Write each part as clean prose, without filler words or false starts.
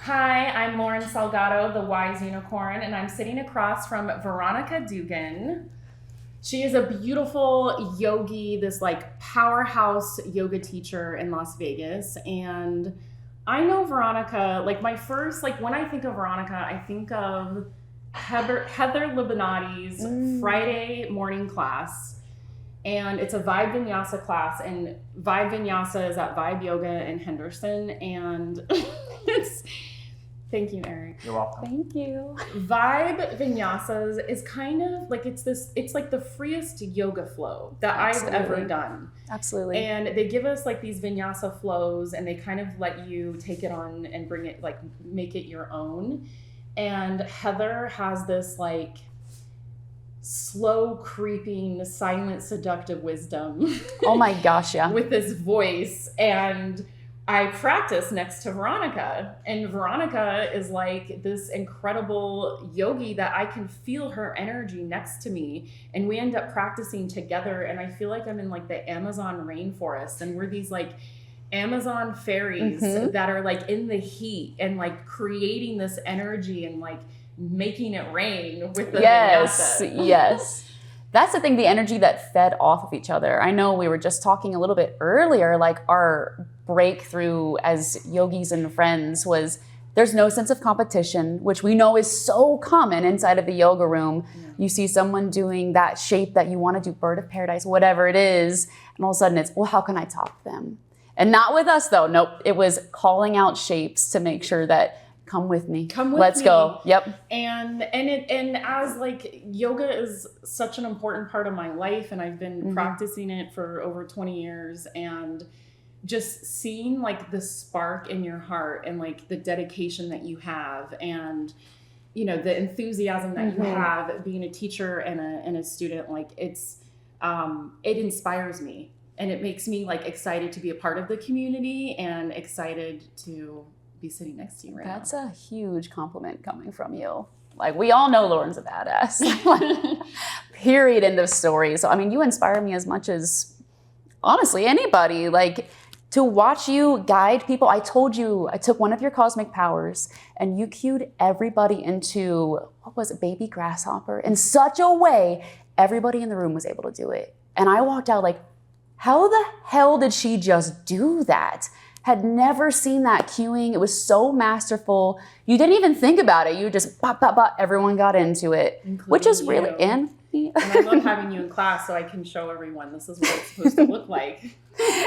Hi, I'm Lauren Salgado, the Wise Unicorn, and I'm sitting across from Veronica Dugan. She is a beautiful yogi, this like powerhouse yoga teacher in Las Vegas. And I know Veronica, like my first, like when I think of Veronica, I think of Heather Libinati's Friday morning class. And it's a Vibe Vinyasa class, and Vibe Vinyasa is at Vibe Yoga in Henderson. And it's, thank you, Eric. You're welcome. Thank you. Vibe Vinyasas is kind of like, it's like the freest yoga flow that Absolutely. I've ever done. Absolutely. And they give us like these vinyasa flows, and they kind of let you take it on and bring it, like make it your own. And Heather has this like slow creeping, silent, seductive wisdom. Oh my gosh, yeah. With this voice. And I practice next to Veronica, and Veronica is like this incredible yogi that I can feel her energy next to me, and we end up practicing together, and I feel like I'm in like the Amazon rainforest, and we're these like Amazon fairies that are like in the heat and like creating this energy and like making it rain with the vinyasa. Yes. That's the thing, the energy that fed off of each other. I know we were just talking a little bit earlier, like our breakthrough as yogis and friends was there's no sense of competition, which we know is so common inside of the yoga room. Yeah. You see someone doing that shape that you want to do, bird of paradise, whatever it is, and all of a sudden it's, well, how can I top them? And not with us though. Nope. It was calling out shapes to make sure that come with me. Let's go. Yep. And as like yoga is such an important part of my life, and I've been practicing it for over 20 years, and just seeing like the spark in your heart and like the dedication that you have, and you know, the enthusiasm that you have being a teacher and a student, like it's it inspires me, and it makes me like excited to be a part of the community and excited to be sitting next to you right now. That's a huge compliment coming from you. Like, we all know Lauren's a badass. Period, end of story. So, I mean, you inspire me as much as, honestly, anybody. Like, to watch you guide people. I told you, I took one of your cosmic powers, and you cued everybody into, what was it, baby grasshopper, in such a way, everybody in the room was able to do it. And I walked out like, how the hell did she just do that? Had never seen that cueing. It was so masterful. You didn't even think about it. You just pop, pop, pop. Everyone got into it, including which is really and I love having you in class so I can show everyone this is what it's supposed to look like.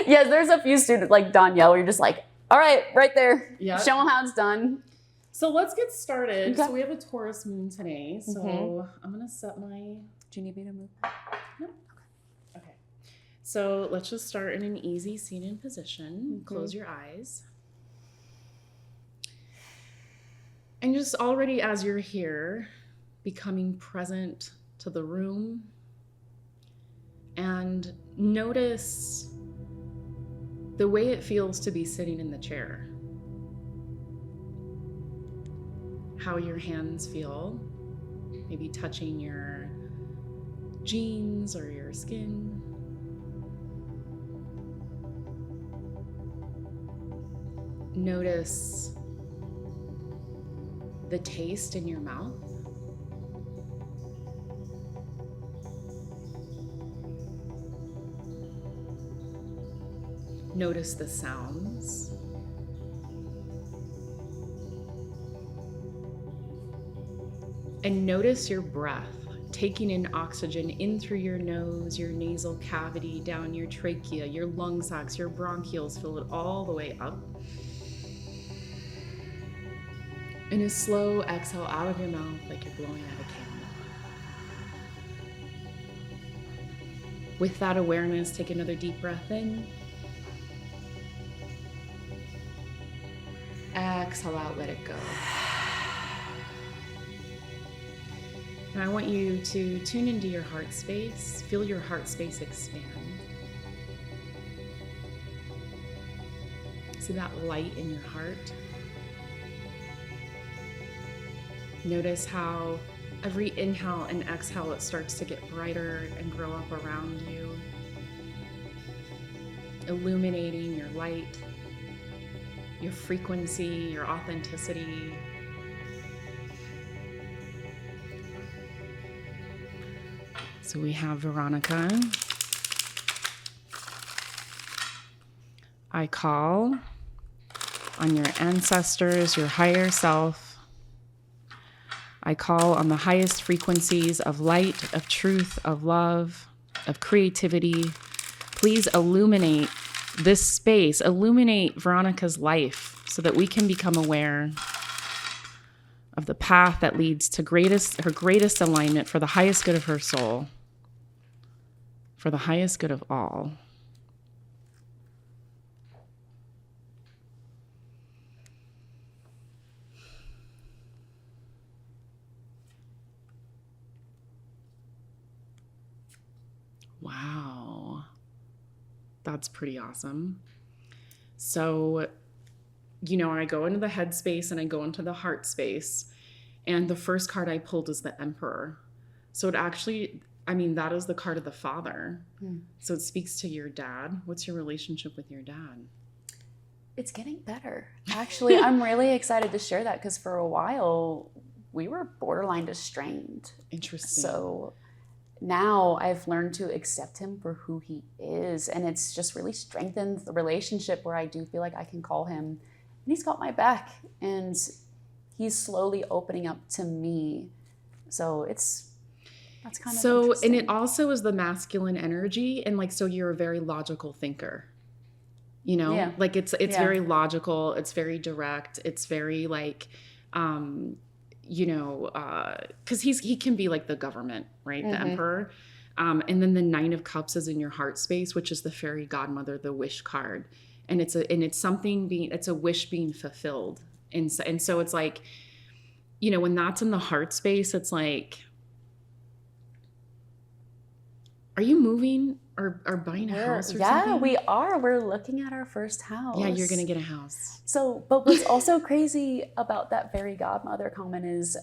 Yes, there's a few students like Danielle where you're just like, all right, right there. Yep. Show them how it's done. So let's get started. Okay. So we have a Taurus moon today. So I'm gonna set my. Do you need me to move? No. So let's just start in an easy seated position. Close your eyes. And just already as you're here, becoming present to the room, and notice the way it feels to be sitting in the chair. How your hands feel, maybe touching your jeans or your skin. Notice the taste in your mouth. Notice the sounds. And notice your breath, taking in oxygen in through your nose, your nasal cavity, down your trachea, your lung sacs, your bronchioles, fill it all the way up. And a slow exhale out of your mouth like you're blowing out a candle. With that awareness, take another deep breath in. Exhale out, let it go. And I want you to tune into your heart space, feel your heart space expand. See that light in your heart. Notice how every inhale and exhale, it starts to get brighter and grow up around you, illuminating your light, your frequency, your authenticity. So we have Veronica. I call on your ancestors, your higher self. I call on the highest frequencies of light, of truth, of love, of creativity. Please illuminate this space, illuminate Veronica's life so that we can become aware of the path that leads to her greatest alignment for the highest good of her soul, for the highest good of all. Wow. That's pretty awesome. So, I go into the head space and I go into the heart space. And the first card I pulled is the Emperor. So it actually, that is the card of the father. So it speaks to your dad. What's your relationship with your dad? It's getting better. Actually, I'm really excited to share that because for a while we were borderline estranged. Interesting. So now I've learned to accept him for who he is. And it's just really strengthened the relationship where I do feel like I can call him and he's got my back and he's slowly opening up to me. So that's kind of interesting. And it also is the masculine energy. And so you're a very logical thinker, Yeah. it's very logical. It's very direct. It's very because he can be like the government, right? The Emperor. And then the Nine of Cups is in your heart space, which is the fairy godmother, the wish card. And it's a wish being fulfilled. And so it's when that's in the heart space, it's are you moving or buying a house or something? Yeah, we are. We're looking at our first house. Yeah, you're going to get a house. So, but what's also crazy about that fairy godmother comment is,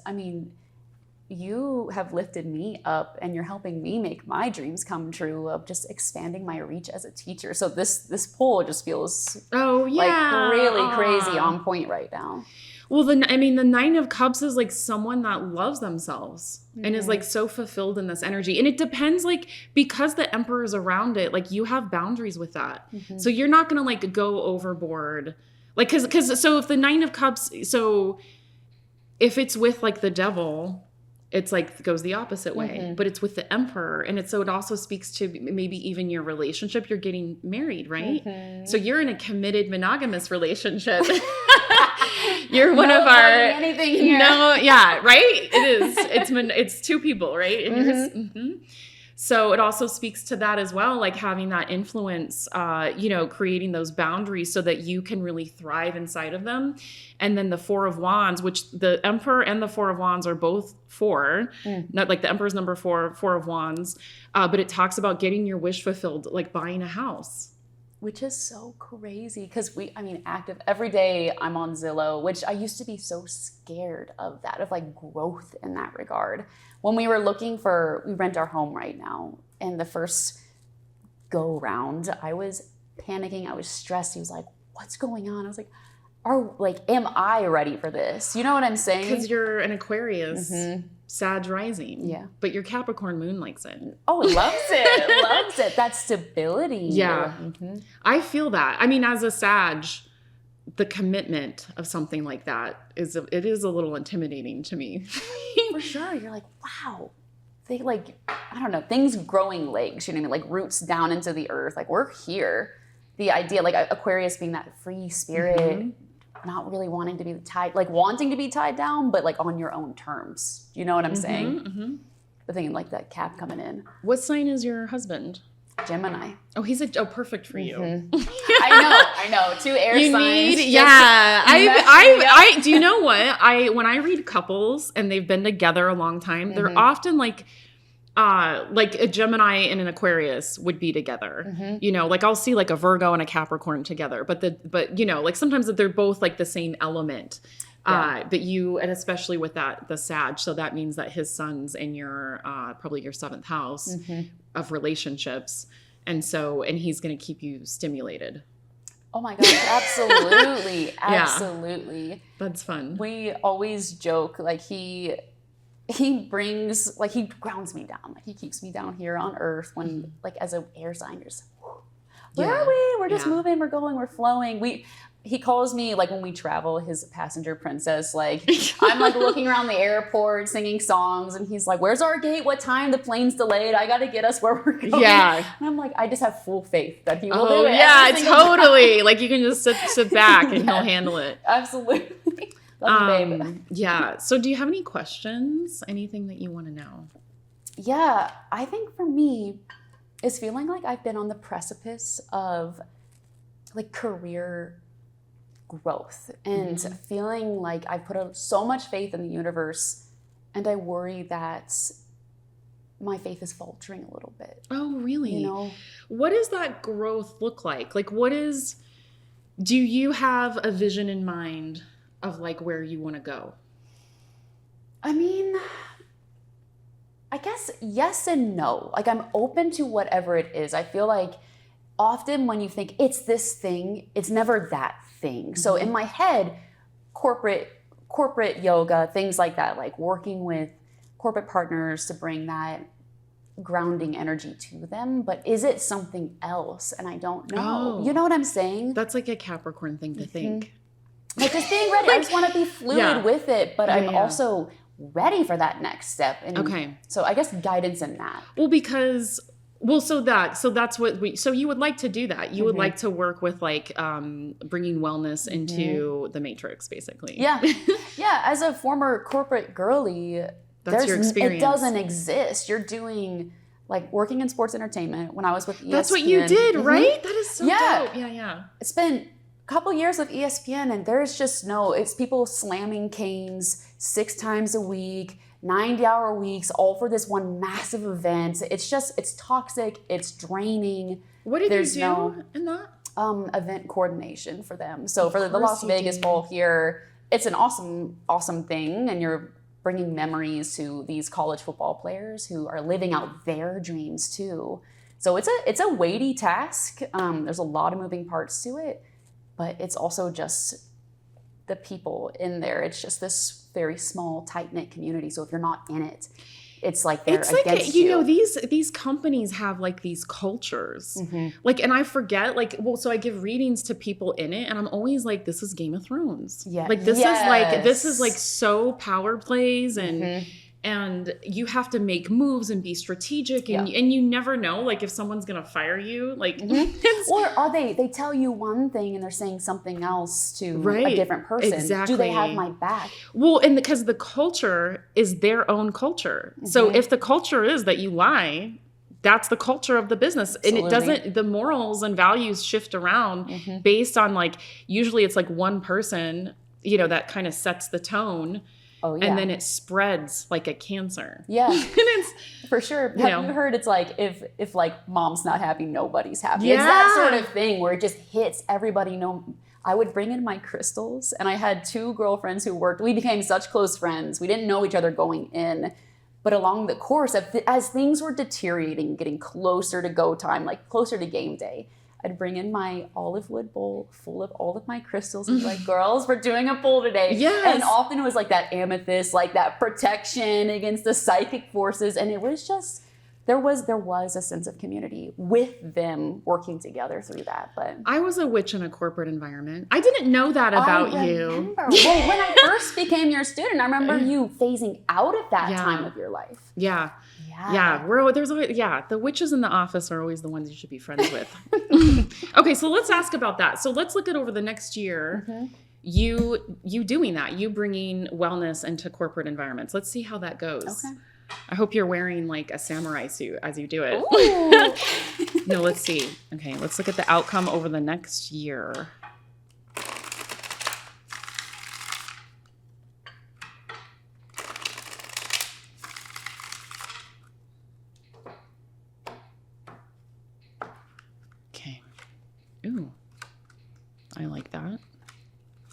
you have lifted me up and you're helping me make my dreams come true of just expanding my reach as a teacher. So this pull just feels really crazy on point right now. Well, the Nine of Cups is someone that loves themselves and is so fulfilled in this energy. And it depends, because the Emperor is around it, you have boundaries with that. So you're not going to go overboard. So if the Nine of Cups, so if it's with the devil, it's goes the opposite way, but it's with the Emperor. And so it also speaks to maybe even your relationship. You're getting married, right? So you're in a committed monogamous relationship. You're one of our anything here. No, yeah, right? It is. It's two people, right? And So it also speaks to that as well, having that influence, creating those boundaries so that you can really thrive inside of them. And then the Four of Wands, which the Emperor and the Four of Wands are both four, not the Emperor's number four, Four of Wands, but it talks about getting your wish fulfilled, buying a house. Which is so crazy because active every day I'm on Zillow, which I used to be so scared of that, of growth in that regard. When we rent our home right now, and the first go round, I was panicking, I was stressed. He was like, what's going on? I was like, am I ready for this? You know what I'm saying? Because you're an Aquarius, Sag rising. Yeah. But your Capricorn moon likes it. Oh, loves it. Loves it. That stability. Yeah. I feel that. As a Sag, the commitment of something like that is a little intimidating to me. For sure. You're like, wow. They I don't know, things growing legs, roots down into the earth. We're here. The idea, Aquarius being that free spirit, not really wanting to be tied, wanting to be tied down, but on your own terms. You know what I'm saying? But thinking that cap coming in. What sign is your husband? Gemini. Oh, he's perfect for you. I know. 2 air signs. I do you know what? When I read couples and they've been together a long time, they're often a Gemini and an Aquarius would be together. I'll see a Virgo and a Capricorn together, but sometimes they're both the same element. But and especially with the Sag, so that means that his son's in your probably your 7th house of relationships, and he's going to keep you stimulated. Oh my gosh, absolutely. Yeah. Absolutely. That's fun. We always joke, like he brings, like he grounds me down. Like he keeps me down here on earth when, like as an air sign, you're just, where are we? We're just moving, we're going, we're flowing. He calls me, like when we travel, his passenger princess. Like I'm like looking around the airport singing songs, and he's like, where's our gate? What time? The plane's delayed. I got to get us where we're going. Yeah. And I'm like, I just have full faith that he will do it. Yeah, totally. Like you can just sit back and he'll handle it. Absolutely. Love you, babe. Yeah. So do you have any questions? Anything that you want to know? Yeah, I think for me, is feeling like I've been on the precipice of like career growth and feeling like I put so much faith in the universe, and I worry that my faith is faltering a little bit. Oh, really? You know? What does that growth look like? Like do you have a vision in mind of like where you want to go? I mean, I guess yes and no. Like I'm open to whatever it is. I feel like often when you think it's this thing, it's never that thing. So in my head, corporate yoga, things like that, like working with corporate partners to bring that grounding energy to them. But is it something else? And I don't know. Oh. You know what I'm saying? That's like a Capricorn thing to think. Like just being ready. I just want to be fluid with it, but I'm also ready for that next step. And so I guess guidance in that. So that's what so you would like to do that. You would like to work with like bringing wellness into the matrix, basically. Yeah. Yeah. As a former corporate girly, that's your experience. It doesn't exist. You're doing like working in sports entertainment when I was with ESPN. That's what you did, right? That is so dope. Yeah. It's been a couple years with ESPN, and there's just it's people slamming canes 6 times a week, 90-hour weeks, all for this one massive event. It's toxic. It's draining. What did you do in that? Event coordination for them. So for the Las Vegas Bowl here, it's an awesome thing, and you're bringing memories to these college football players who are living out their dreams too. So it's a weighty task. There's a lot of moving parts to it, but it's also just the people in there. It's just this very small, tight-knit community. So if you're not in it, it's like they're against you. You know, these companies have like these cultures. Like, and I forget, like, so I give readings to people in it, and I'm always like, this is Game of Thrones. Yeah. Like this is like so power plays and you have to make moves and be strategic, and you never know, like, if someone's gonna fire you, like, or are they tell you one thing and they're saying something else to a different person. Exactly. Do they have my back? Well, and because the culture is their own culture. So if the culture is that you lie, that's the culture of the business. Absolutely. And the morals and values shift around based on, like, usually it's like one person, you know, that kind of sets the tone. Oh, yeah. And then it spreads like a cancer. Yeah. For sure. Have you heard it's like if like mom's not happy, nobody's happy. Yeah. It's that sort of thing where it just hits everybody. I would bring in my crystals, and I had 2 girlfriends who we became such close friends. We didn't know each other going in, but along the course as things were deteriorating, getting closer to go time, like closer to game day, I'd bring in my olive wood bowl full of all of my crystals and be like, girls, we're doing a pull today. Yes. And often it was like that amethyst, like that protection against the psychic forces. And it was just, there was a sense of community with them working together through that. But I was a witch in a corporate environment. I didn't know that about you. Well, when I first became your student, I remember you phasing out at that time of your life. Yeah. The witches in the office are always the ones you should be friends with. Okay, so let's ask about that. So let's look at over the next year, you doing that, you bringing wellness into corporate environments. Let's see how that goes. Okay. I hope you're wearing like a samurai suit as you do it. No, let's see. Okay, let's look at the outcome over the next year. Ooh, I like that.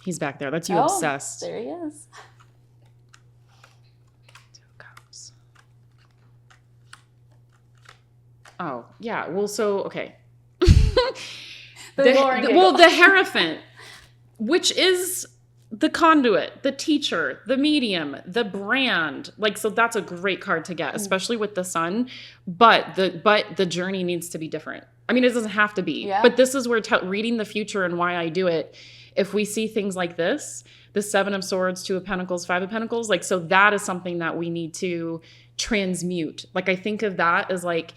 He's back there. That's you obsessed. There he is. 2 cups. Oh, yeah. Well, so, okay. The Hierophant, which is the conduit, the teacher, the medium, the brand. Like, so that's a great card to get, especially with the sun. But the journey needs to be different. I mean, it doesn't have to be. Yeah. But this is where reading the future and why I do it. If we see things like this, the 7 of Swords, 2 of Pentacles, 5 of Pentacles, like, so that is something that we need to transmute. Like, I think of that as like,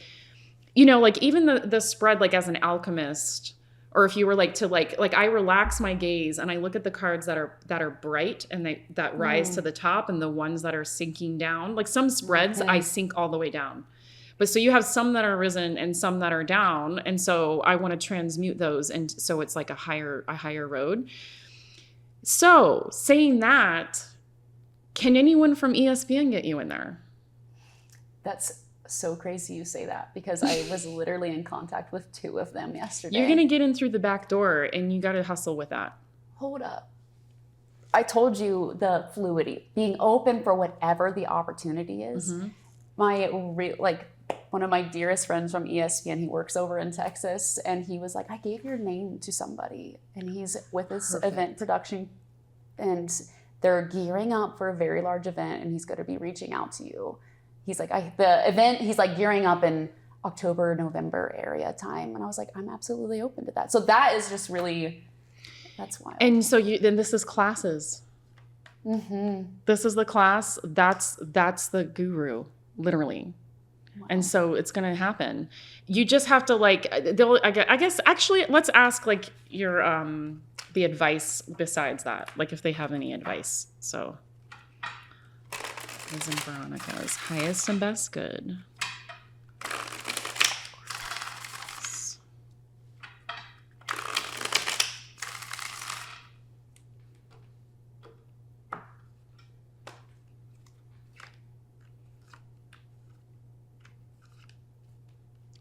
you know, like even the spread, like as an alchemist, or if you were like to like I relax my gaze and I look at the cards that are bright and that rise to the top, and the ones that are sinking down. Like some spreads I sink all the way down. But so you have some that are risen and some that are down. And so I want to transmute those. And so it's like a higher road. So saying that, can anyone from ESPN get you in there? That's so crazy you say that, because I was literally in contact with 2 of them yesterday. You're going to get in through the back door, and you got to hustle with that. Hold up. I told you the fluidity, being open for whatever the opportunity is. One of my dearest friends from ESPN, he works over in Texas, and he was like, I gave your name to somebody, and he's with this event production, and they're gearing up for a very large event, and he's going to be reaching out to you. He's like, he's like gearing up in October, November area time. And I was like, I'm absolutely open to that. So that is just really, that's wild. And so then this is classes. Mm-hmm. This is the class. That's the guru, literally. Wow. And so it's going to happen. You just have to I guess actually let's ask like your, the advice besides that, like if they have any advice. So. Is in Veronica's highest and best good.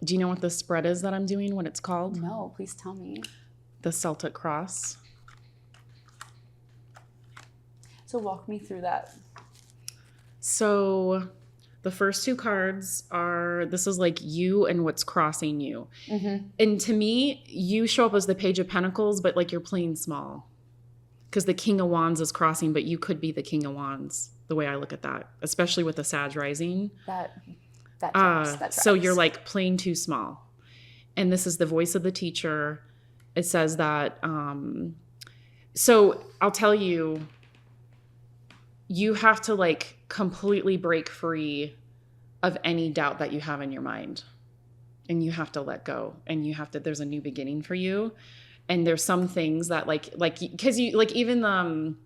Do you know what the spread is that I'm doing, what it's called? No, please tell me. The Celtic cross. So walk me through that. So the first 2 cards are, this is like you and what's crossing you. Mm-hmm. And to me, you show up as the Page of Pentacles, but like you're playing small. Because the King of Wands is crossing, but you could be the King of Wands, the way I look at that, especially with the Sag rising. That tracks. So you're like playing too small. And this is the voice of the teacher. It says that, so I'll tell you, you have to like completely break free of any doubt that you have in your mind, and you have to let go, and there's a new beginning for you. And there's some things that because you like, even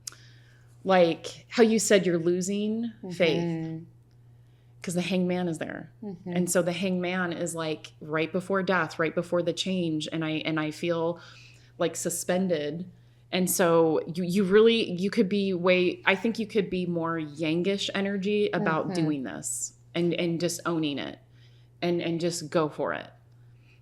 like how you said you're losing faith, because the Hangman is there. Mm-hmm. And so the Hangman is like right before death, right before the change. And I feel like suspended. And so you could be I think you could be more yangish energy about doing this and just owning it and just go for it.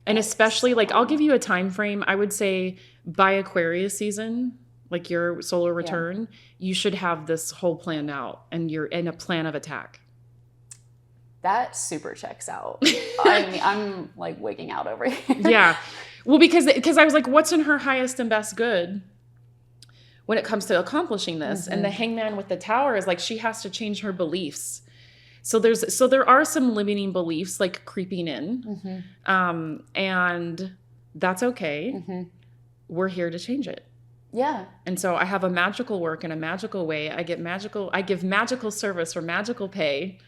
And especially like, I'll give you a time frame. I would say by Aquarius season, like your solar return, you should have this whole planned out, and you're in a plan of attack. That super checks out. I mean, I'm like wigging out over here. Yeah. Well, because I was like, what's in her highest and best good when it comes to accomplishing this? Mm-hmm. And the Hangman with the Tower is like, she has to change her beliefs. So there are some limiting beliefs like creeping in. Mm-hmm. And that's okay. Mm-hmm. We're here to change it. Yeah. And so I have a magical work in a magical way. I give magical service for magical pay.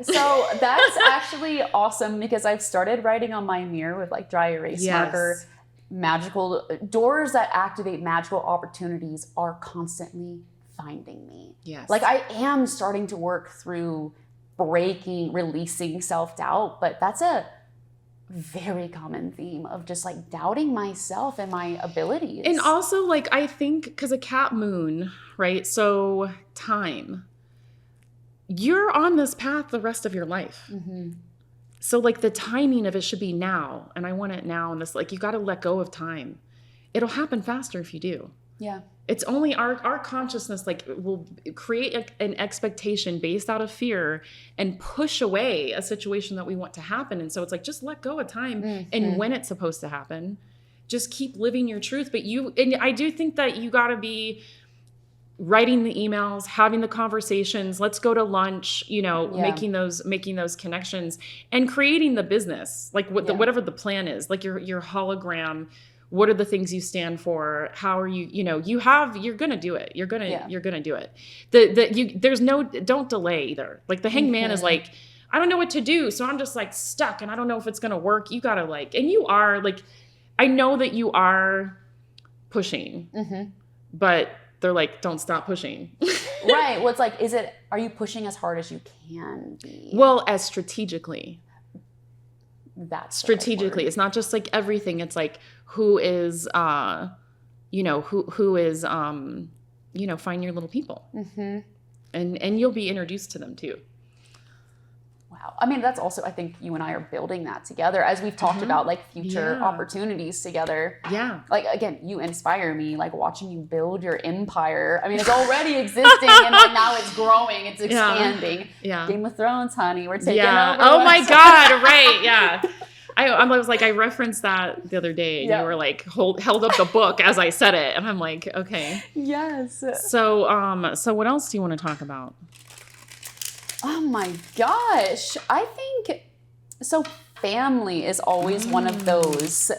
So that's actually awesome, because I've started writing on my mirror with like dry erase marker. Magical doors that activate magical opportunities are constantly finding me. Yes. Like I am starting to work through releasing self-doubt, but that's a very common theme of just like doubting myself and my abilities. And also like, I think because a cat moon, right? So time. You're on this path the rest of your life. Mm-hmm. So like the timing of it should be now, and I want it now. And this, like, you got to let go of time. It'll happen faster if you do. Yeah. It's only our consciousness like will create an expectation based out of fear and push away a situation that we want to happen. And so it's like, just let go of time and when it's supposed to happen. just keep living your truth. But and I do think that you got to be writing the emails, having the conversations, let's go to lunch, making those connections and creating the business, like whatever the plan is, like your hologram. What are the things you stand for? How are you, you're going to do it. You're going to do it. Don't delay either. Like the hangman is like, I don't know what to do. So I'm just like stuck and I don't know if it's going to work. You got to and you are like, I know that you are pushing, but they're like, don't stop pushing. Right. Well, it's like, are you pushing as hard as you can be? Well, as strategically. That's strategically. It's not just like everything. It's like, who is, find your little people. And you'll be introduced to them too. Wow. I mean, that's also, I think you and I are building that together as we've talked about like future opportunities together. Yeah. Like, again, you inspire me, like watching you build your empire. I mean, it's already existing and like now it's growing, it's expanding. Yeah. Game of Thrones, honey, we're taking over. Oh my God. Right. Yeah. I was like, I referenced that the other day and you were like, held up the book as I said it. And I'm like, okay. Yes. So what else do you want to talk about? Oh my gosh. I think, so family is always one of those,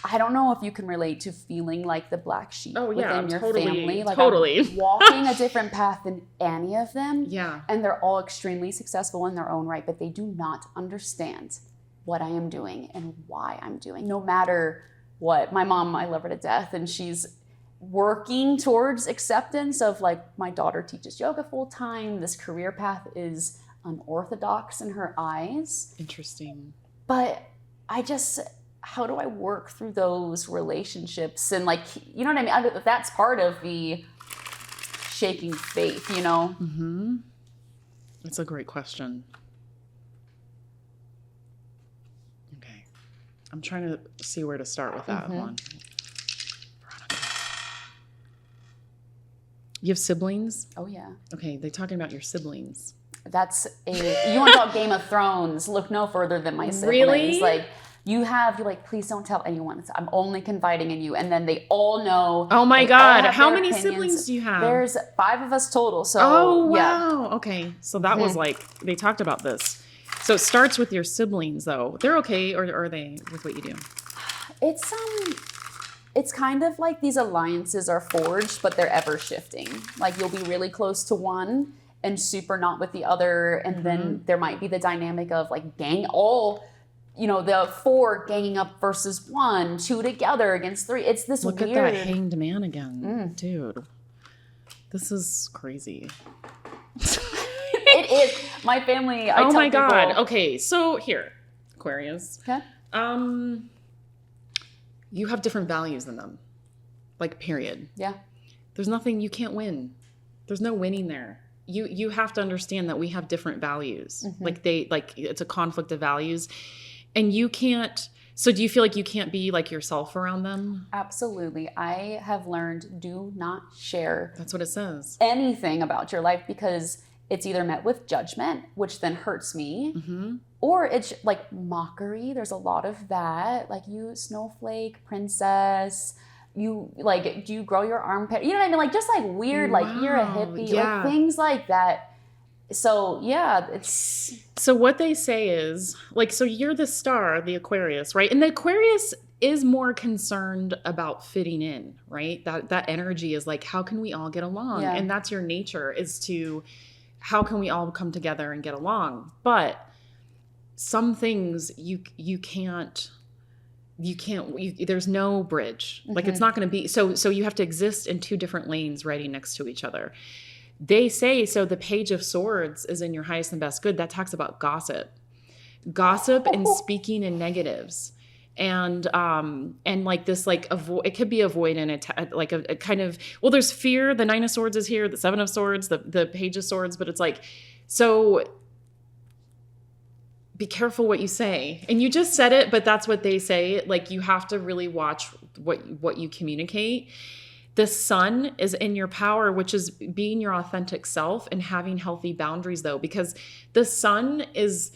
I don't know if you can relate to feeling like the black sheep within your family. Like I'm walking a different path than any of them. Yeah. And they're all extremely successful in their own right, but they do not understand what I am doing and why I'm doing, no matter what. My mom, I love her to death, and she's working towards acceptance of like, my daughter teaches yoga full time. This career path is unorthodox in her eyes. Interesting. But how do I work through those relationships? And like, you know what I mean? That's part of the shaking faith, Mm-hmm. That's a great question. Okay. I'm trying to see where to start with that one. You have siblings? Oh, yeah. Okay, they're talking about your siblings. You want to talk Game of Thrones, look no further than my siblings. Really? Like, you're like, please don't tell anyone. I'm only confiding in you. And then they all know. Oh my God. How many siblings do you have? There's 5 of us total. So, oh, wow. Yeah. Okay. So that was like, they talked about this. So it starts with your siblings though. They're okay, or are they with what you do? It's kind of like these alliances are forged, but they're ever shifting. Like you'll be really close to one and super not with the other. And then there might be the dynamic of like the 4 ganging up versus 1, 2 together against 3. It's this Look weird. at that hanged man again. Dude, this is crazy. It is. My family, I oh tell my God. people, Okay. So here, Aquarius. Okay. You have different values than them. Like, period. Yeah. There's nothing, you can't win. There's no winning there. You have to understand that we have different values. Like it's a conflict of values. And you can't, so do you feel like you can't be like yourself around them? Absolutely. I have learned, do not share. That's what it says. Anything about your life, because it's either met with judgment, which then hurts me, or it's like mockery. There's a lot of that. Like, you snowflake, princess, you like, do you grow your armpit? You know what I mean? Like, just like weird, like you're a hippie, like things like that. So yeah, it's. So what they say is like, so you're the star, the Aquarius, right? And the Aquarius is more concerned about fitting in, right? That energy is like, how can we all get along? Yeah. And that's your nature, is to, how can we all come together and get along? But some things you can't, there's no bridge. Like, it's not going to be, so you have to exist in 2 different lanes writing next to each other. They say, so the Page of Swords is in your highest and best good. That talks about gossip and speaking in negatives. And like this, like, it could be avoidant, like a kind of, well, there's fear. The 9 of Swords is here, the 7 of Swords, the Page of Swords, but it's like, so be careful what you say. And you just said it, but that's what they say. Like, you have to really watch what you communicate. The Sun is in your power, which is being your authentic self and having healthy boundaries, though, because the Sun is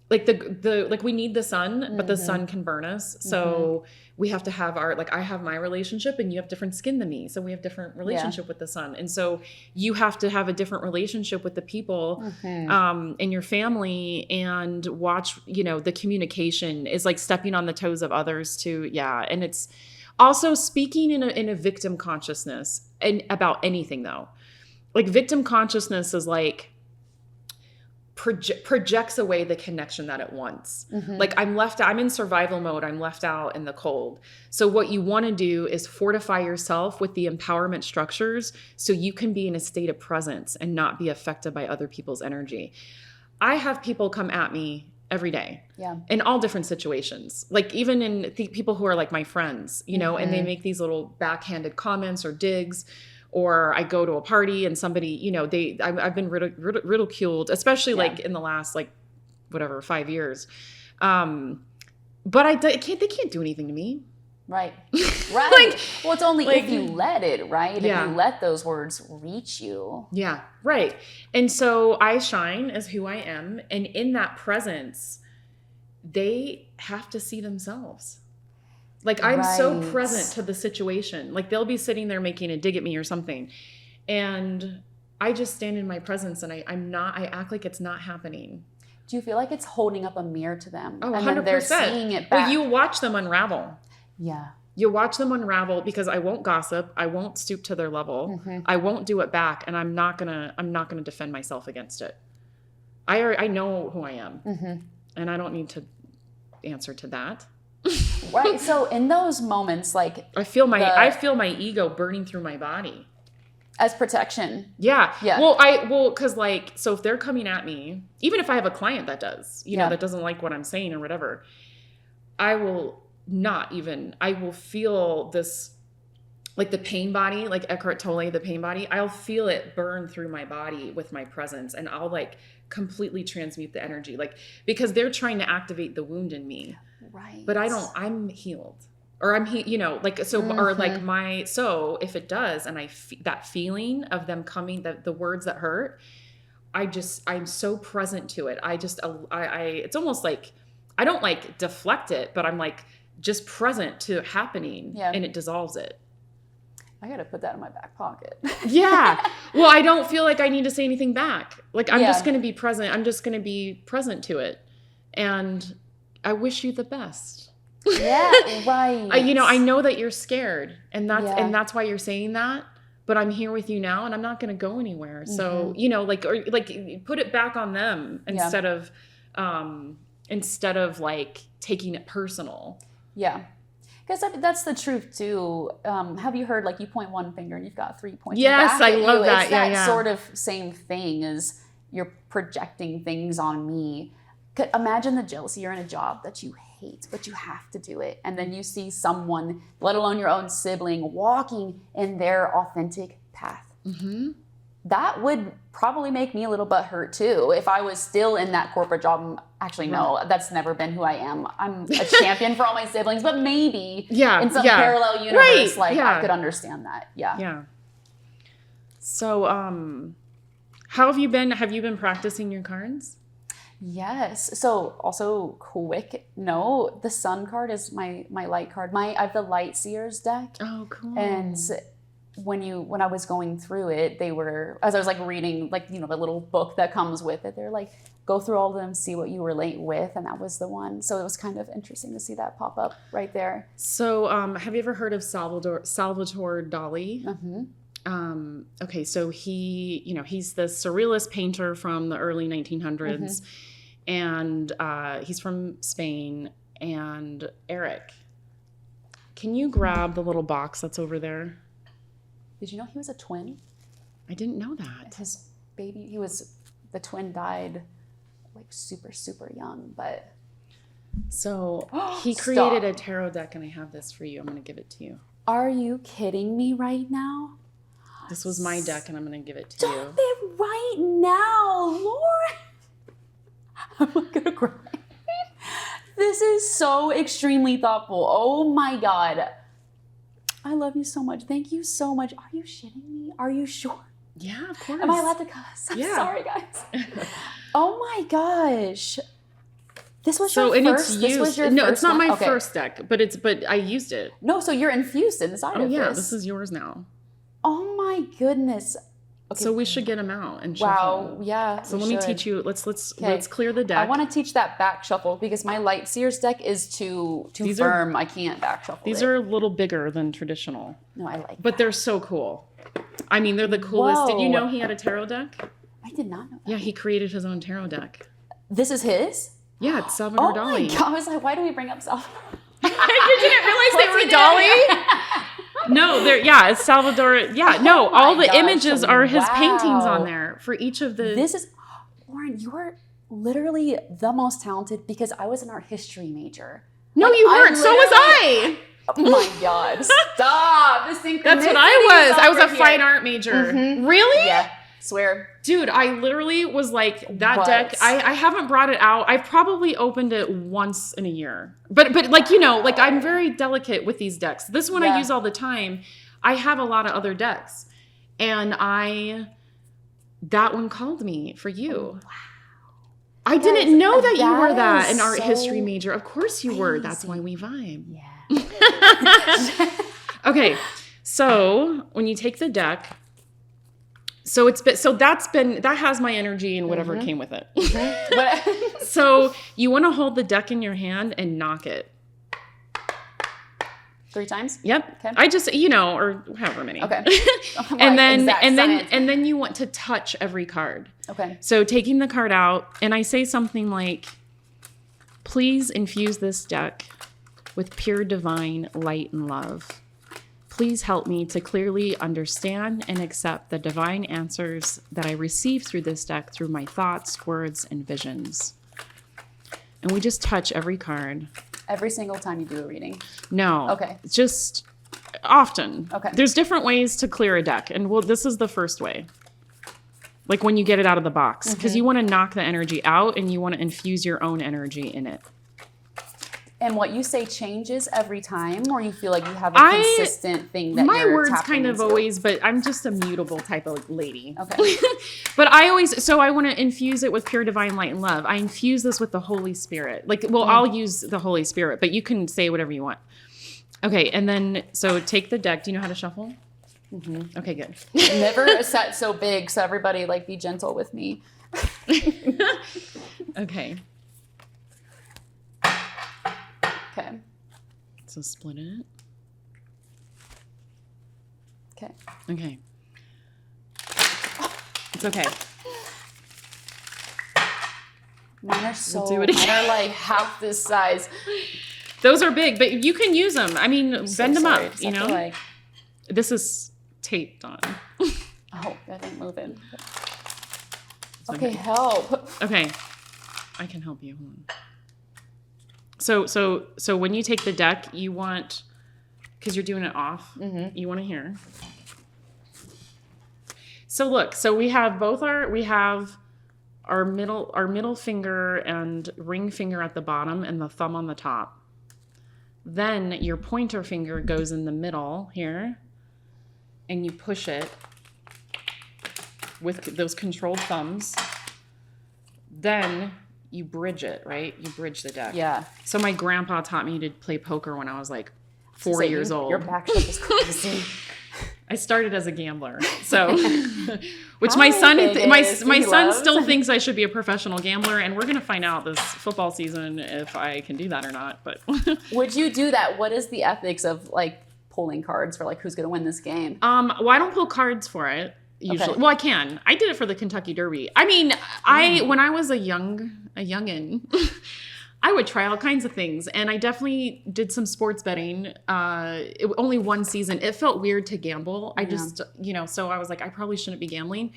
like the like we need the sun, but the sun can burn us. So we have to have our, like I have my relationship and you have different skin than me. So we have different relationship with the sun. And so you have to have a different relationship with the people in your family, and watch, you know, the communication is like stepping on the toes of others too. Yeah. And it's also speaking in a victim consciousness and about anything though. Like victim consciousness is like, projects away the connection that it wants. Like I'm in survival mode. I'm left out in the cold. So what you want to do is fortify yourself with the empowerment structures so you can be in a state of presence and not be affected by other people's energy. I have people come at me every day in all different situations. Like even in people who are like my friends, you know, and they make these little backhanded comments or digs. Or I go to a party and somebody, you know, I've been ridiculed, especially like in the last, like, whatever, 5 years. But they can't do anything to me. Right. Right. Like, well, it's only if you let it, right? Yeah. If you let those words reach you. Yeah. Right. And so I shine as who I am. And in that presence, they have to see themselves. Like I'm so present to the situation. Like they'll be sitting there making a dig at me or something. And I just stand in my presence and I act like it's not happening. Do you feel like it's holding up a mirror to them? Oh, 100%. And then they're seeing it back. Well, you watch them unravel. Yeah. You watch them unravel because I won't gossip. I won't stoop to their level. I won't do it back. And I'm not gonna defend myself against it. I know who I am. And I don't need to answer to that. Right. So in those moments, like I feel my ego burning through my body as protection. Yeah. Cause like, so if they're coming at me, even if I have a client that does, you know, that doesn't like what I'm saying or whatever, I will feel this, like the pain body, like Eckhart Tolle, the pain body, I'll feel it burn through my body with my presence, and I'll like completely transmute the energy, like, because they're trying to activate the wound in me. Right. But I'm healed, or you know, like, so, or like so if it does, and that feeling of them coming, the words that hurt, I'm so present to it. It's almost like, I don't like deflect it, but I'm like just present to it happening, and it dissolves it. I got to put that in my back pocket. Yeah. Well, I don't feel like I need to say anything back. Like I'm just going to be present. I'm just going to be present to it. And I wish you the best. Yeah, right. I know that you're scared, and that's why you're saying that, but I'm here with you now and I'm not going to go anywhere. So, you know, like put it back on them instead of like taking it personal. Yeah. Because that's the truth too. Have you heard, like, you point one finger and you've got 3 points? Yes, I love that. It's that sort of same thing as you're projecting things on me. Imagine the jealousy. You're in a job that you hate, but you have to do it. And then you see someone, let alone your own sibling, walking in their authentic path. That would probably make me a little bit hurt too. If I was still in that corporate job, actually, no, that's never been who I am. I'm a champion for all my siblings, but maybe in some parallel universe, I could understand that. Yeah. So, how have you been? Have you been practicing your cards? Yes. So also quick note, the sun card is my light card. I have the Light Seers deck. Oh, cool. And when I was going through it, they were, as I was like reading, like, you know, the little book that comes with it, they're like, go through all of them, see what you relate with. And that was the one. So it was kind of interesting to see that pop up right there. So have you ever heard of Salvador Dali? Okay, so he's the surrealist painter from the early 1900s, and he's from Spain. And Eric, can you grab the little box that's over there? Did you know he was a twin? I didn't know that. His baby, the twin died like super, super young, but. So he created a tarot deck, and I have this for you. I'm going to give it to you. Are you kidding me right now? This was my deck, and I'm going to give it to you. Stop it right now, Lauren. I'm going to cry. This is so extremely thoughtful. Oh my God. I love you so much. Thank you so much. Are you shitting me? Are you sure? Yeah, of course. Am I allowed to cuss? I'm sorry, guys. Oh my gosh. This was So, your and first? it's This used. was your No, first it's not one? my Okay. first deck, but I used it. No, so you're infused inside Oh of yeah, this. this is yours now. Oh my goodness. Okay. So we should get them out and shuffle. Wow. Yeah. So we let me should. teach you. Let's Okay. clear the deck. I want to teach that back shuffle because my Light Seers deck is too These firm. I can't back shuffle. These it. are a little bigger than traditional, No, I like. but they're so cool. I mean, they're the coolest. Did you Whoa. know he had a tarot deck? I did not know that. Yeah, he created his own tarot deck. This is his. Yeah, it's Salvador Oh Dali. my god! I was like, why do we bring up Salvador? You didn't realize they were Dali? No, it's Salvador. Yeah, no, Oh my all the gosh, images are his paintings wow. on there for each of the. This is, Lauren, you are literally the most talented because I was an art history major. No, Like, you I weren't. So was I. Oh my god! Stop! The synchronicities That's what I was. I was a over here. fine art major. Mhm. Really? Yeah, swear. Dude, I literally was like that What? deck. I haven't brought it out. I've probably opened it once in a year. But like, you know, like I'm very delicate with these decks. This one I Yeah. use all the time. I have a lot of other decks. And that one called me for you. Wow. I didn't know that you were that an is art so history major. Of course you were. That's why we vibe. Yeah. Okay. So when you take the deck, that has my energy and whatever came with it. But So you want to hold the deck in your hand and knock it. 3 times. Yep. Okay. I just, or however many. Okay. and Like exact science. then you want to touch every card. Okay. So taking the card out, and I say something like, please infuse this deck with pure divine light and love. Please help me to clearly understand and accept the divine answers that I receive through this deck through my thoughts, words, and visions. And we just touch every card. Every single time you do a reading. No. Okay. Just often. Okay. There's different ways to clear a deck. And this is the first way. Like when you get it out of the box. Because you want to knock the energy out and you want to infuse your own energy in it. And what you say changes every time, or you feel like you have a consistent thing that My you're words tapping kind of into? always, but I'm just a mutable type of lady. Okay. But I want to infuse it with pure divine light and love. I infuse this with the Holy Spirit. I'll use the Holy Spirit, but you can say whatever you want. Okay, and then, so take the deck. Do you know how to shuffle? Mm-hmm. Okay, good. Never set so big, so everybody be gentle with me. Okay. Okay. So split it. Okay. Okay. It's okay. Mine are so, do it again. mine are half this size. Those are big, but you can use them. I mean, bend them sorry. up, Just have to, This is taped on. Oh, that ain't moving. Okay, okay. help. Okay. I can help you. Hold on. So when you take the deck, you want, because you're doing it off, you want to hear. So look, so we have our middle finger and ring finger at the bottom and the thumb on the top. Then your pointer finger goes in the middle here and you push it with those controlled thumbs. Then you bridge it, right? You bridge the deck. Yeah. So my grandpa taught me to play poker when I was 4 years old. Your back stroke is crazy. I started as a gambler, so which How my son big my is my he son loves? still thinks I should be a professional gambler, and we're gonna find out this football season if I can do that or not. But Would you do that? What is the ethics of pulling cards for who's gonna win this game? well, I don't pull cards for it usually. Okay. Well, I can. I did it for the Kentucky Derby. I mean, when I was a youngin', I would try all kinds of things, and I definitely did some sports betting. Only one season. It felt weird to gamble. I just, so I was like, I probably shouldn't be gambling.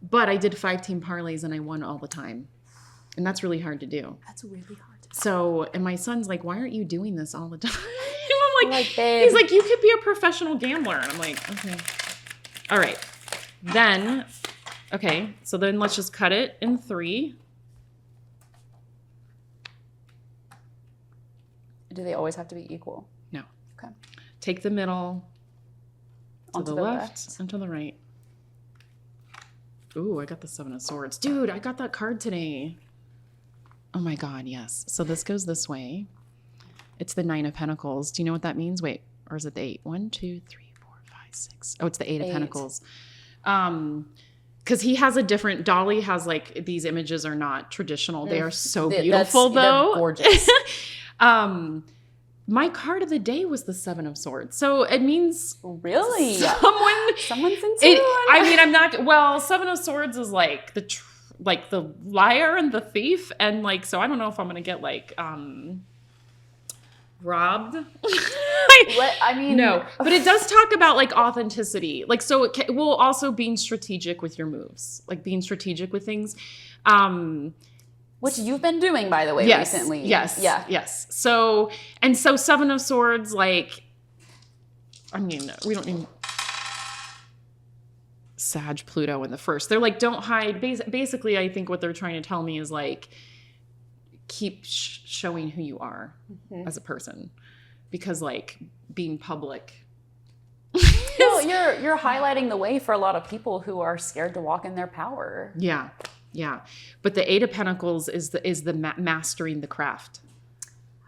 But I did 5-team parlays, and I won all the time. And that's really hard to do. That's really hard to do. So, and my son's like, why aren't you doing this all the time? I'm like, babe. he's like, you could be a professional gambler. And I'm like, okay. All right. Then, okay, so then let's just cut it in 3. Do they always have to be equal? No. Okay. Take the middle to Onto the left and to the right. Ooh, I got the 7 of Swords. Dude, I got that card today. Oh my God, yes. So this goes this way. It's the 9 of Pentacles. Do you know what that means? Wait, or is it the 8? 1, 2, 3, 4, 5, 6. Oh, it's the 8 of Pentacles. Because he has a different, Dolly has like, these images are not traditional. They are so beautiful though. They're gorgeous. My card of the day was the 7 of Swords. So it means Really? Someone's into it. I mean, I'm not, well, 7 of Swords is like the liar and the thief. And like, so I don't know if I'm going to get like, robbed. What? I mean, no, but it does talk about like authenticity. Like, so it will also being strategic with your moves, like being strategic with things. Which you've been doing, by the way, recently. Yes. Yeah. Yes. So 7 of Swords, like, I mean, we don't need Sag, Pluto in the first. They're like, don't hide. Basically, I think what they're trying to tell me is like, keep showing who you are as a person, because like being public. Well, you're highlighting the way for a lot of people who are scared to walk in their power. Yeah. Yeah. But the 8 of Pentacles is the mastering the craft.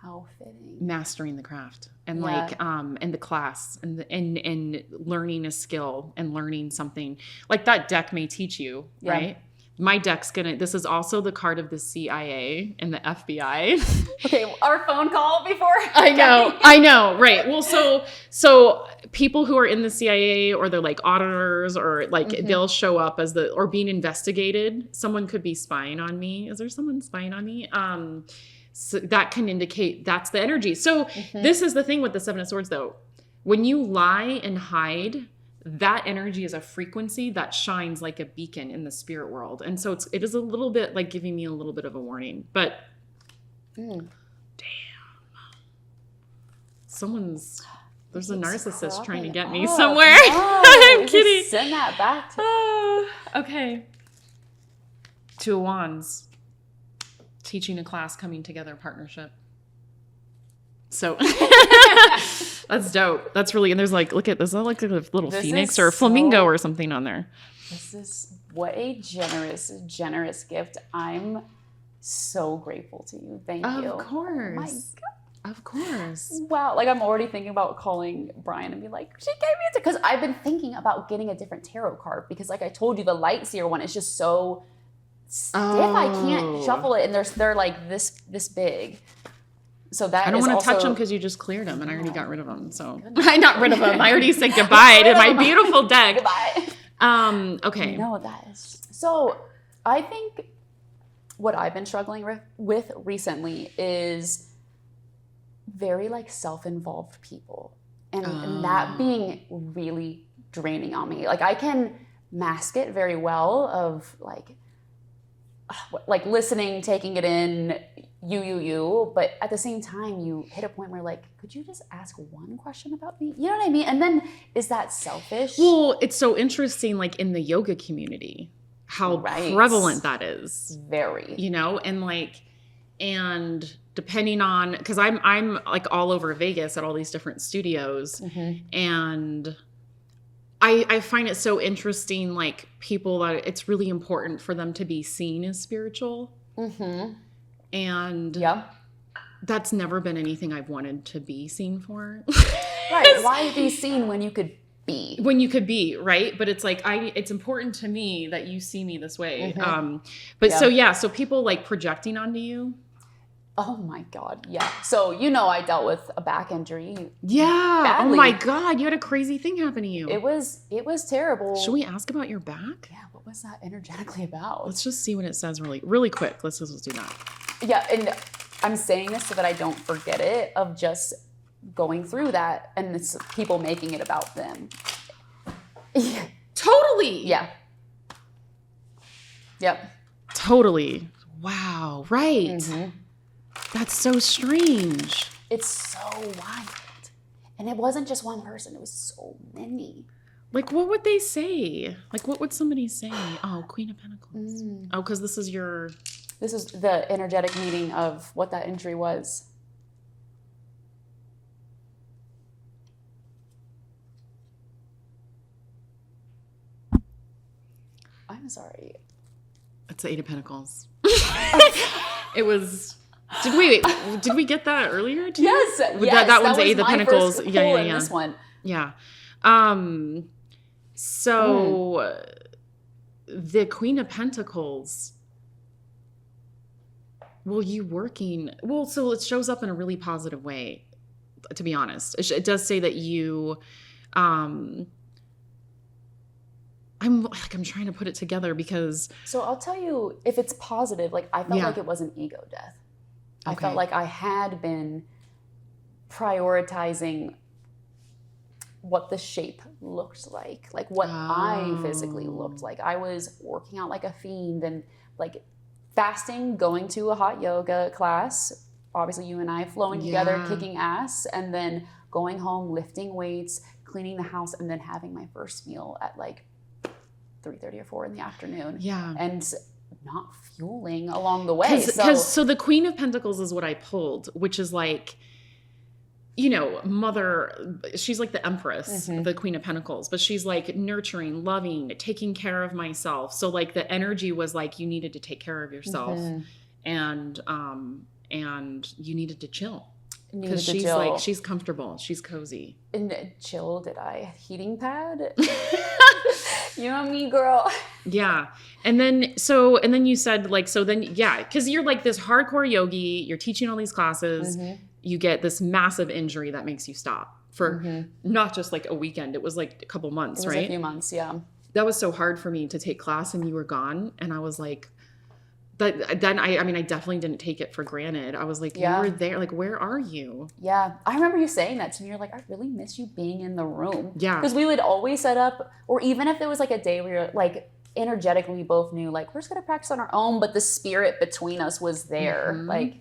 How fitting. Mastering the craft. And like, and the class and learning a skill and learning something like that deck may teach you, right? My deck's this is also the card of the CIA and the FBI. Okay, our phone call before. I know, right. Well, so people who are in the CIA or they're like auditors or like they'll show up as or being investigated. Someone could be spying on me. Is there someone spying on me? So that can indicate that's the energy. So this is the thing with the 7 of Swords though. When you lie and hide, that energy is a frequency that shines like a beacon in the spirit world. And so it is a little bit like giving me a little bit of a warning, but damn, there's a narcissist trying to get me somewhere. No, I'm kidding. Send that back to okay. 2 of Wands, teaching a class, coming together, partnership. So that's dope. That's really, and there's like, look at this, like a little phoenix or a flamingo or something on there. This is what a generous gift. I'm so grateful to you. Thank you. Of course. My God. Of course. Wow. Like I'm already thinking about calling Brian and be like, she gave me it. Because I've been thinking about getting a different tarot card because like I told you, the light seer one is just so stiff. I can't shuffle it. And they're like this big. So that I don't want to touch them because you just cleared them and I already got rid of them. So I not rid of them. I already said goodbye to my beautiful deck. Goodbye. Okay. No, that is so. I think what I've been struggling with recently is very like self-involved people, and that being really draining on me. Like I can mask it very well of like listening, taking it in. You, but at the same time, you hit a point where like, could you just ask one question about me? You know what I mean? And then is that selfish? Well, it's so interesting, like in the yoga community, how prevalent that is. Very. You know, and depending on, because I'm like all over Vegas at all these different studios, and I find it so interesting, like people that it's really important for them to be seen as spiritual. And that's never been anything I've wanted to be seen for. Right. Why be seen when you could be? When you could be, right? But it's like, it's important to me that you see me this way. So people like projecting onto you. Oh my God. Yeah. So, I dealt with a back injury. Yeah. Badly. Oh my God. You had a crazy thing happen to you. It was terrible. Should we ask about your back? Yeah. What was that energetically about? Let's just see what it says really quick. Let's do that. Yeah, and I'm saying this so that I don't forget it, of just going through that and it's people making it about them. Totally. Yeah. Yep. Totally. Wow. Right. That's so strange. It's so wild. And it wasn't just one person. It was so many. Like, what would they say? Like, what would somebody say? Oh, Queen of Pentacles. Oh, because this is the energetic meaning of what that injury was. I'm sorry. It's the 8 of Pentacles. It was. Did we get that earlier too? Yes. That one's was the my Pentacles. First Yeah. in this one. Yeah. So the Queen of Pentacles. Well, so it shows up in a really positive way, to be honest. It does say that you, I'm trying to put it together because. So I'll tell you, if it's positive, like I felt like it was an ego death. I felt like I had been prioritizing what the shape looked like what I physically looked like. I was working out like a fiend and like fasting, going to a hot yoga class, obviously you and I flowing together, kicking ass, and then going home, lifting weights, cleaning the house, and then having my first meal at like 3:30 or 4 in the afternoon. Yeah. And not fueling along the way. So the Queen of Pentacles is what I pulled, which is like, mother, she's like the Empress, the Queen of Pentacles, but she's like nurturing, loving, taking care of myself. So like the energy was like, you needed to take care of yourself and you needed to chill. Because she's like, she's comfortable. She's cozy. And chill, did I? Heating pad? You know me, girl. Yeah. And then you said like, because you're like this hardcore yogi, you're teaching all these classes, you get this massive injury that makes you stop for not just like a weekend. It was like a couple months, right? A few months, yeah. That was so hard for me to take class and you were gone. And I was like, but then I definitely didn't take it for granted. I was like, you were there. Like, where are you? Yeah. I remember you saying that to me. You're like, I really miss you being in the room. Yeah. Because we would always set up, or even if there was like a day where you're like, energetically, we both knew like, we're just going to practice on our own. But the spirit between us was there. Like,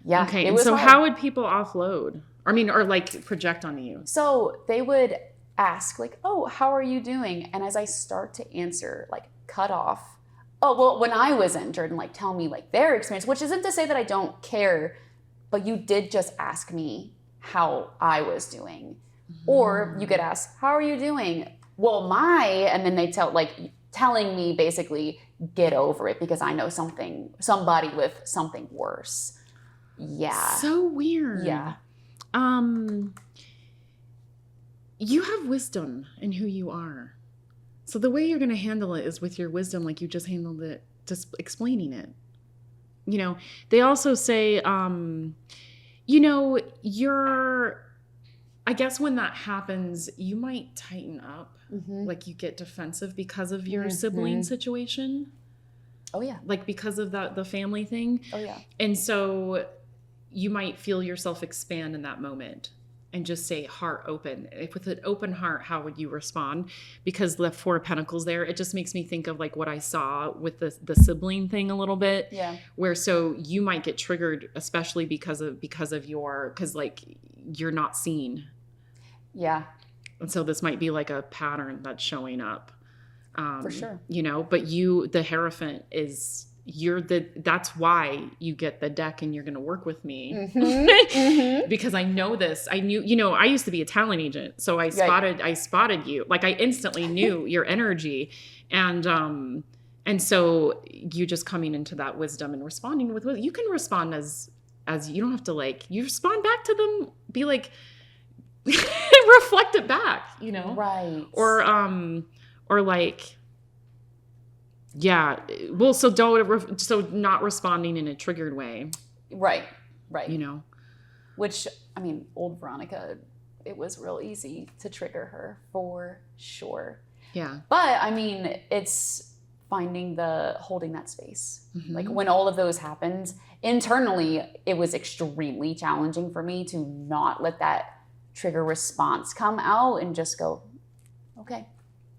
yeah. Okay. And so how would people offload? Or like project onto you? So they would ask like, oh, how are you doing? And as I start to answer, like cut off, oh, well, when I was injured and like tell me like their experience, which isn't to say that I don't care, but you did just ask me how I was doing. Or you could ask, how are you doing? Well, and then they telling me basically get over it because I know somebody with something worse. Yeah. So weird. Yeah. You have wisdom in who you are. So the way you're going to handle it is with your wisdom, like you just handled it, just explaining it. They also say, I guess when that happens, you might tighten up, like you get defensive because of your sibling situation. Oh yeah. Like because of the family thing. Oh yeah. And so you might feel yourself expand in that moment. And just say heart open. If with an open heart, how would you respond? Because the Four of Pentacles there, it just makes me think of like what I saw with the sibling thing a little bit. Yeah. Where so you might get triggered, especially because like you're not seen. Yeah. And so this might be like a pattern that's showing up. For sure. But the Hierophant is. That's why you get the deck and you're going to work with me because I know this. I knew, I used to be a talent agent. So I spotted you. Like I instantly knew your energy. And so you just coming into that wisdom and responding with you can respond as you don't have to like, you respond back to them, be like, reflect it back, Right. Or like, yeah. Well, so not responding in a triggered way. Right. Which, old Veronica, it was real easy to trigger her for sure. Yeah. But it's holding that space. Like when all of those happened, internally, it was extremely challenging for me to not let that trigger response come out and just go, okay.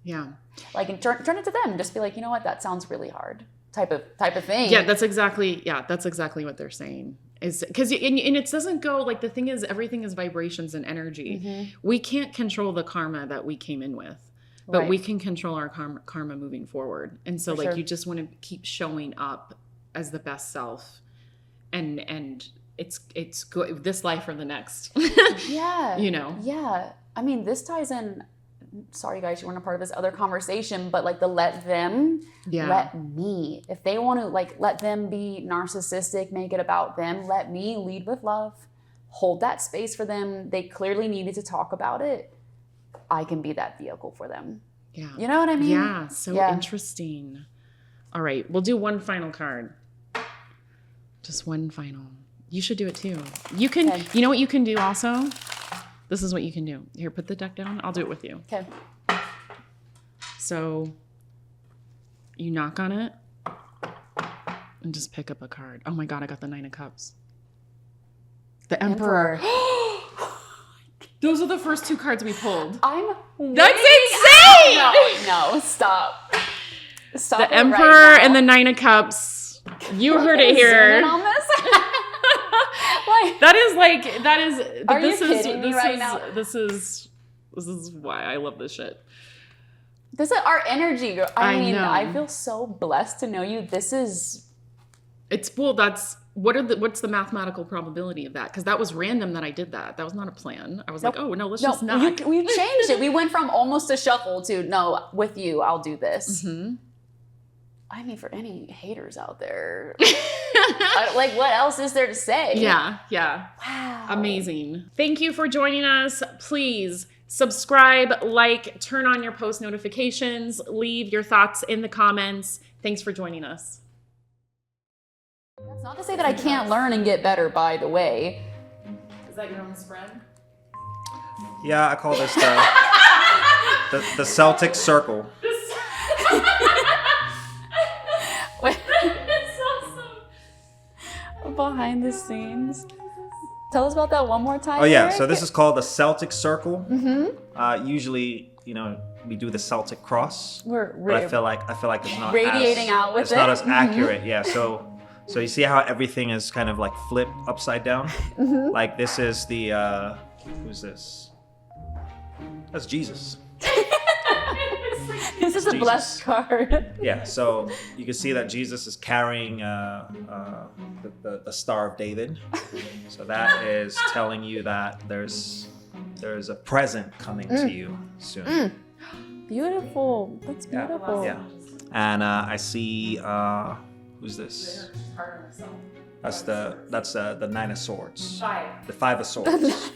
Yeah. Like, and turn it to them. Just be like, you know what? That sounds really hard. Type of thing. Yeah, that's exactly what they're saying. Is because and it doesn't go like the thing is everything is vibrations and energy. We can't control the karma that we came in with, but we can control our karma moving forward. And so you just want to keep showing up as the best self, and it's good this life or the next. Yeah. Yeah. This ties in. sorry guys, you weren't a part of this other conversation, but like the let them, let me. If they want to like let them be narcissistic, make it about them, let me lead with love, hold that space for them. They clearly needed to talk about it. I can be that vehicle for them. Yeah. You know what I mean? Yeah, so interesting. All right, we'll do one final card. Just one final. You should do it too. You can, you know what you can do also? This is what you can do. Here, put the deck down. I'll do it with you. Okay. So you knock on it and just pick up a card. Oh my God, I got the 9 of Cups. The Emperor. Those are the first 2 cards we pulled. That's insane! No, stop. Stop the Emperor and the 9 of Cups. You heard it here. On this? Are you kidding me right now? This is why I love this shit. This is our energy, girl. I mean, know. I feel so blessed to know you. What's the mathematical probability of that? Because that was random that I did that. That was not a plan. I was like, oh no, let's just knock. We changed it. We went from almost a shuffle to no, with you, I'll do this. Mm-hmm. I mean, for any haters out there, like what else is there to say? Yeah. Wow. Amazing. Thank you for joining us. Please subscribe, like, turn on your post notifications, leave your thoughts in the comments. Thanks for joining us. That's not to say that I can't learn and get better, by the way. Is that your own spread? Yeah, I call this the Celtic circle. It's awesome. Behind the scenes. Tell us about that one more time. Oh yeah, Eric. so this is called the Celtic circle. Mm-hmm. Usually, we do the Celtic cross, We're but I feel like it's not radiating out with it's not as Mm-hmm. accurate. Yeah, so you see how everything is kind of like flipped upside down. Mm-hmm. Like this is the who's this? That's Jesus. This is a blessed card. Yeah, so you can see that Jesus is carrying the Star of David. So that is telling you that there's a present coming to you soon. Beautiful. That's beautiful. Yeah. And I see who's this? That's the 9 of Swords. 5. The 5 of Swords.